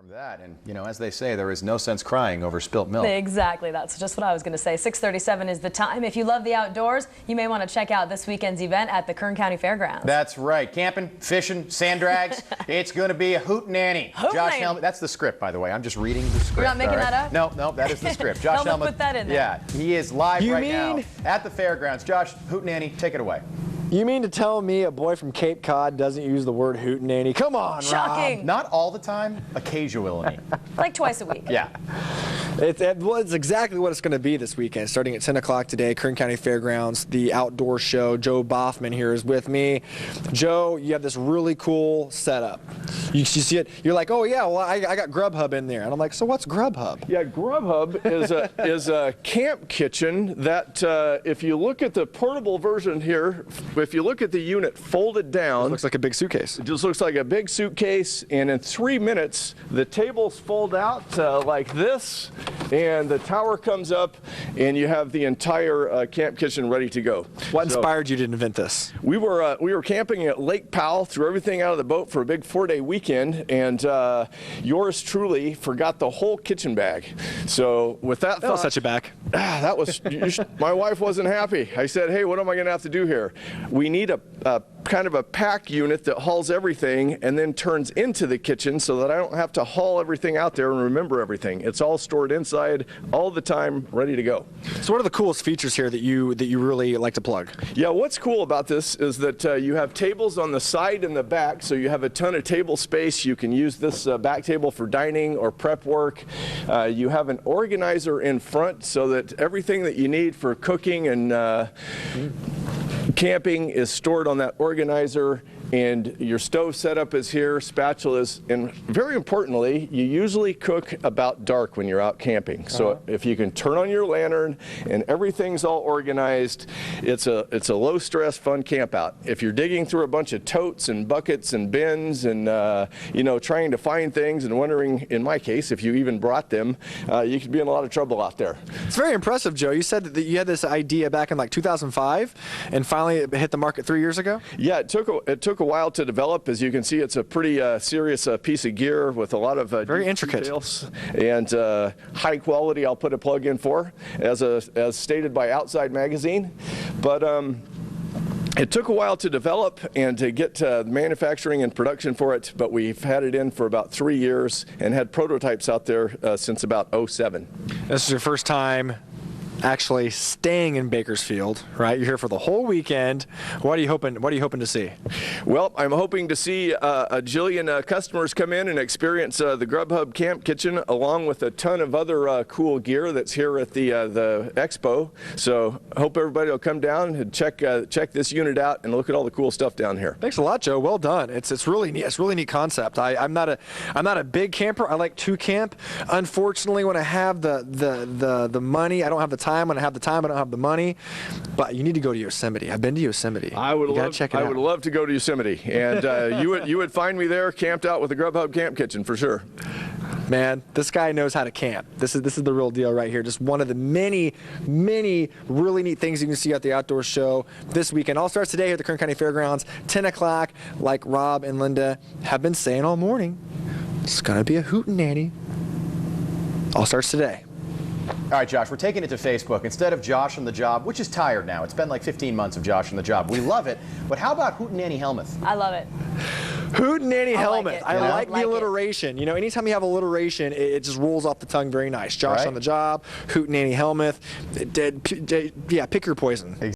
That, and you know, as they say, there is no sense crying over spilt milk. Exactly, that's just what I was going to say. 6:37 is the time. If you love the outdoors, you may want to check out this weekend's event at the Kern County Fairgrounds. That's right. Camping, fishing, sand drags. It's going to be a hootenanny. Josh Helmuth, that's the script, by the way. I'm just reading the script. You're not making that up? No, that is the script. Josh Helmuth put that in there. Yeah, he is live now at the fairgrounds. Josh, hootenanny, take it away. You mean to tell me a boy from Cape Cod doesn't use the word hootenanny? Come on, Shocking. Rob. Not all the time, occasionally. Like twice a week. Yeah. It's exactly what it's going to be this weekend, starting at 10 o'clock today, Kern County Fairgrounds, the outdoor show. Joe Boffman here is with me. Joe, you have this really cool setup. You see it, you're like, oh yeah, well I got Grubhub in there. And I'm like, so what's Grubhub? Yeah, Grubhub is a camp kitchen that if you look at the portable version here, if you look at the unit folded down, It looks like a big suitcase. It just looks like a big suitcase, and in 3 minutes, the tables fold out like this, and the tower comes up, and you have the entire camp kitchen ready to go. What inspired you to invent this? We were camping at Lake Powell, threw everything out of the boat for a big 4-day weekend, and yours truly forgot the whole kitchen bag. So with that That was such a bag. that was, my wife wasn't happy. I said, hey, what am I going to have to do here? We need a kind of a pack unit that hauls everything and then turns into the kitchen so that I don't have to haul everything out there and remember everything. It's all stored inside all the time, ready to go. So what are the coolest features here that you really like to plug? Yeah, what's cool about this is that you have tables on the side and the back, so you have a ton of table space. You can use this back table for dining or prep work. You have an organizer in front so that everything that you need for cooking and camping is stored on that organizer, and your stove setup is here, spatulas, and very importantly, you usually cook about dark when you're out camping. So if you can turn on your lantern and everything's all organized, it's a low stress, fun camp out. If you're digging through a bunch of totes and buckets and bins and you know, trying to find things and wondering, in my case, if you even brought them, you could be in a lot of trouble out there. It's very impressive, Joe. You said that you had this idea back in like 2005 and finally it hit the market 3 years ago? Yeah, it took a while to develop. As you can see, it's a pretty serious piece of gear with a lot of very intricate details and high quality. I'll put a plug in for, as stated by Outside Magazine, but it took a while to develop and to get manufacturing and production for it, but we've had it in for about 3 years and had prototypes out there since about '07. This is your first time actually staying in Bakersfield, right? You're here for the whole weekend. What are you hoping to see? Well, I'm hoping to see a jillion customers come in and experience the Grubhub Camp Kitchen, along with a ton of other cool gear that's here at the expo. So I hope everybody will come down and check this unit out and look at all the cool stuff down here. Thanks a lot, Joe. Well done. It's really neat. It's really neat concept. I'm not a big camper. I like to camp. Unfortunately, when I have the money, I don't have the time. When I have the time, I don't have the money. But you need to go to Yosemite. I've been to Yosemite. I would love to go to Yosemite, and you would find me there, camped out with the Grubhub Camp Kitchen for sure. Man, this guy knows how to camp. This is the real deal right here. Just one of the many really neat things you can see at the outdoor show this weekend. All starts today here at the Kern County Fairgrounds, 10 o'clock. Like Rob and Linda have been saying all morning, it's gonna be a hootenanny. All starts today. All right, Josh, we're taking it to Facebook. Instead of Josh on the Job, which is tired now. It's been like 15 months of Josh on the Job. We love it. But how about Hootenanny Helmuth? I love it. Hootenanny Helmuth. I like the alliteration. You know, anytime you have alliteration, it just rolls off the tongue very nice. Josh on the Job, Hootenanny Helmuth. Yeah, pick your poison.